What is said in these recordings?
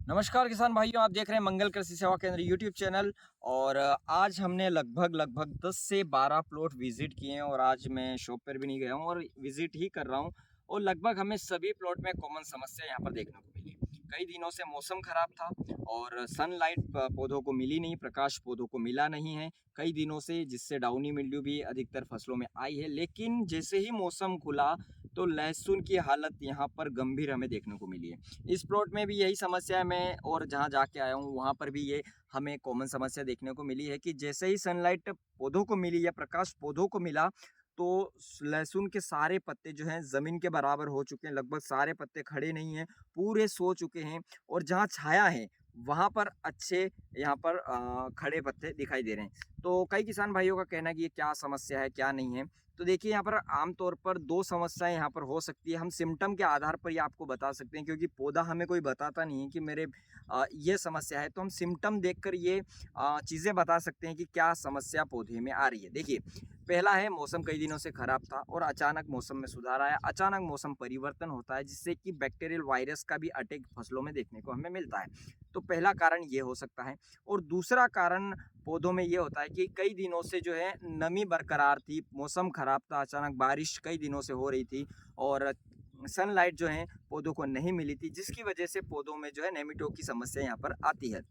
नमस्कार किसान भाइयों, आप देख रहे हैं मंगल कृषि सेवा केंद्र यूट्यूब चैनल। और आज हमने लगभग 10 से 12 प्लॉट विजिट किए हैं और आज मैं शॉप पर भी नहीं गया हूं और विजिट ही कर रहा हूं। और लगभग हमें सभी प्लॉट में कॉमन समस्या यहां पर देखने को मिली। कई दिनों से मौसम खराब था और सनलाइट पौधों को मिली नहीं, प्रकाश पौधों को मिला नहीं है कई दिनों से, जिससे डाउनी मिल्ड्यू भी अधिकतर फसलों में आई है। लेकिन जैसे ही मौसम खुला तो लहसुन की हालत यहाँ पर गंभीर हमें देखने को मिली है। इस प्लॉट में भी यही समस्या है। मैं और जहाँ जाके आया हूँ वहाँ पर भी ये हमें कॉमन समस्या देखने को मिली है कि जैसे ही सनलाइट पौधों को मिली या प्रकाश पौधों को मिला तो लहसुन के सारे पत्ते जो हैं ज़मीन के बराबर हो चुके हैं। लगभग सारे पत्ते खड़े नहीं हैं, पूरे सो चुके हैं। और जहाँ छाया है वहाँ पर अच्छे यहाँ पर खड़े पत्ते दिखाई दे रहे हैं। तो कई किसान भाइयों का कहना है कि ये क्या समस्या है, क्या नहीं है। तो देखिए, यहाँ पर आमतौर पर 2 समस्याएँ यहाँ पर हो सकती है। हम सिम्पटम के आधार पर ये आपको बता सकते हैं, क्योंकि पौधा हमें कोई बताता नहीं है कि मेरे ये समस्या है। तो हम सिम्पटम देखकर ये चीज़ें बता सकते हैं कि क्या समस्या पौधे में आ रही है। देखिए, पहला है, मौसम कई दिनों से खराब था और अचानक मौसम में सुधार आया। अचानक मौसम परिवर्तन होता है जिससे कि बैक्टीरियल वायरस का भी अटैक फसलों में देखने को हमें मिलता है। तो पहला कारण ये हो सकता है। और दूसरा कारण पौधों में ये होता है कि कई दिनों से जो है नमी बरकरार थी, मौसम खराब था, अचानक बारिश कई दिनों से हो रही थी और सनलाइट जो है पौधों को नहीं मिली थी, जिसकी वजह से पौधों में जो है नेमेटोड की समस्या यहाँ पर आती है।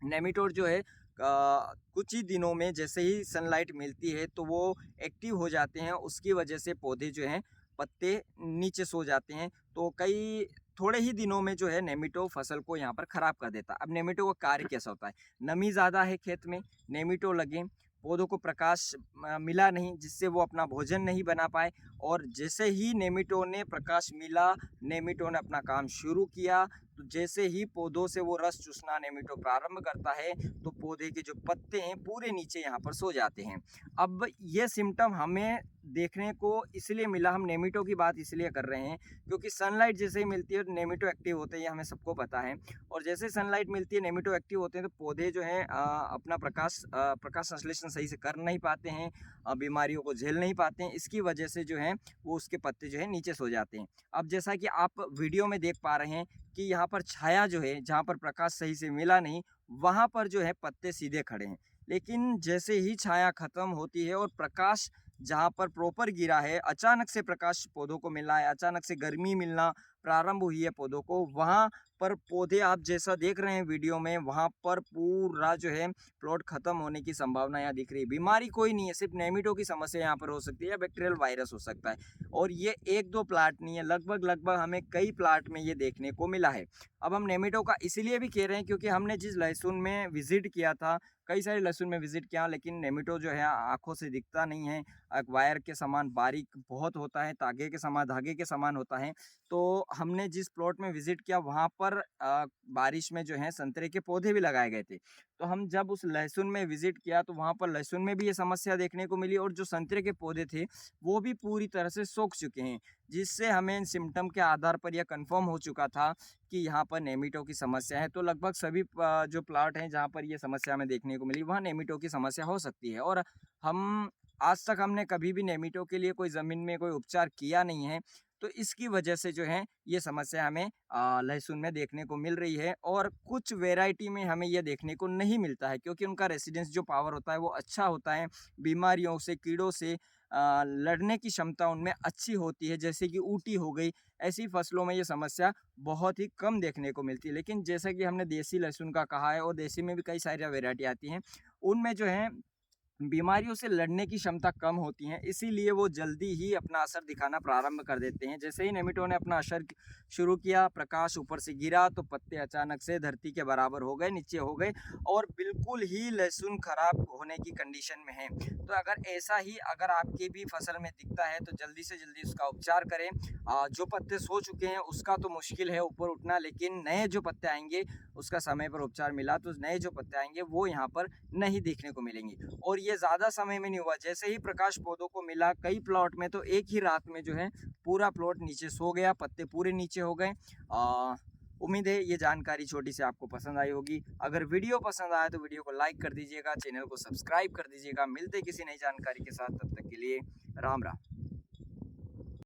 नेमेटोड जो है कुछ ही दिनों में जैसे ही सनलाइट मिलती है तो वो एक्टिव हो जाते हैं। उसकी वजह से पौधे जो हैं पत्ते नीचे सो जाते हैं। तो कई थोड़े ही दिनों में जो है नेमेटोड फसल को यहाँ पर खराब कर देता है। अब नेमेटोड का कार्य कैसा होता है? नमी ज़्यादा है खेत में, नेमेटोड लगे, पौधों को प्रकाश मिला नहीं जिससे वो अपना भोजन नहीं बना पाए। और जैसे ही नेमेटोड ने प्रकाश मिला, नेमेटोड ने अपना काम शुरू किया। तो जैसे ही पौधों से वो रस चूसना नेमेटोड प्रारंभ करता है तो पौधे के जो पत्ते हैं पूरे नीचे यहाँ पर सो जाते हैं। अब ये सिम्टम हमें देखने को इसलिए मिला, हम नेमेटोड की बात इसलिए कर रहे हैं क्योंकि सनलाइट जैसे ही मिलती है नेमेटोड एक्टिव होते हैं, ये हमें सबको पता है। और जैसे सनलाइट मिलती है नेमेटोड एक्टिव होते हैं तो पौधे जो हैं अपना प्रकाश संश्लेषण सही से कर नहीं पाते हैं, बीमारियों को झेल नहीं पाते हैं। इसकी वजह से जो है वो उसके पत्ते जो है नीचे सो जाते हैं। अब जैसा कि आप वीडियो में देख पा रहे हैं कि यहाँ पर छाया जो है, जहाँ पर प्रकाश सही से मिला नहीं, वहाँ पर जो है पत्ते सीधे खड़े हैं। लेकिन जैसे ही छाया खत्म होती है और प्रकाश जहाँ पर प्रॉपर गिरा है, अचानक से प्रकाश पौधों को मिला है, अचानक से गर्मी मिलना प्रारंभ हुई है पौधों को, वहाँ पर पौधे आप जैसा देख रहे हैं वीडियो में, वहाँ पर पूरा जो है प्लॉट खत्म होने की संभावना यहाँ दिख रही है। बीमारी कोई नहीं है, सिर्फ नेमेटोड की समस्या यहाँ पर हो सकती है या बैक्टीरियल वायरस हो सकता है। और ये 1-2 प्लाट नहीं है, लगभग हमें कई प्लाट में ये देखने को मिला है। अब हम नेमेटोड का इसीलिए भी कह रहे हैं क्योंकि हमने जिस लहसुन में विजिट किया था, कई सारे लहसुन में विजिट किया, लेकिन नेमेटोड जो है आँखों से दिखता नहीं है। एक वायर के समान बारीक बहुत होता है, धागे के समान होता है। तो हमने जिस प्लॉट में विजिट किया वहाँ पर बारिश में जो है संतरे के पौधे भी लगाए गए थे। तो हम जब उस लहसुन में विजिट किया तो वहाँ पर लहसुन में भी ये समस्या देखने को मिली और जो संतरे के पौधे थे वो भी पूरी तरह से सूख चुके हैं, जिससे हमें इन सिम्टम के आधार पर यह कंफर्म हो चुका था कि यहाँ पर नेमेटोड की समस्या है। तो लगभग सभी जो प्लाट हैं जहाँ पर ये समस्या हमें देखने को मिली वहाँ नेमेटोड की समस्या हो सकती है। और हम आज तक हमने कभी भी नेमेटोड के लिए कोई ज़मीन में कोई उपचार किया नहीं है। तो इसकी वजह से जो है ये समस्या हमें लहसुन में देखने को मिल रही है। और कुछ वैरायटी में हमें ये देखने को नहीं मिलता है क्योंकि उनका रेजिस्टेंस जो पावर होता है वो अच्छा होता है, बीमारियों से, कीड़ों से लड़ने की क्षमता उनमें अच्छी होती है, जैसे कि ऊटी हो गई। ऐसी फसलों में ये समस्या बहुत ही कम देखने को मिलती है। लेकिन जैसा कि हमने देसी लहसुन का कहा है और देसी में भी कई सारी वैरायटी आती हैं, उनमें जो है बीमारियों से लड़ने की क्षमता कम होती है, इसीलिए वो जल्दी ही अपना असर दिखाना प्रारंभ कर देते हैं। जैसे ही नेमेटोड ने अपना असर शुरू किया, प्रकाश ऊपर से गिरा तो पत्ते अचानक से धरती के बराबर हो गए, नीचे हो गए और बिल्कुल ही लहसुन खराब होने की कंडीशन में है। तो अगर आपकी भी फसल में दिखता है तो जल्दी से जल्दी उसका उपचार करें। जो पत्ते सो चुके हैं उसका तो मुश्किल है ऊपर उठना, लेकिन नए जो पत्ते आएंगे उसका समय पर उपचार मिला तो नए जो पत्ते आएंगे वो यहाँ पर नहीं देखने को मिलेंगे। और ये ज़्यादा समय में नहीं हुआ, जैसे ही प्रकाश पौधों को मिला कई प्लॉट में तो एक ही रात में जो है पूरा प्लॉट नीचे सो गया, पत्ते पूरे नीचे हो गए। उम्मीद है ये जानकारी छोटी सी आपको पसंद आई होगी। अगर वीडियो पसंद आया तो वीडियो को लाइक कर दीजिएगा, चैनल को सब्सक्राइब कर दीजिएगा। मिलते किसी नई जानकारी के साथ, तब तक के लिए राम राम।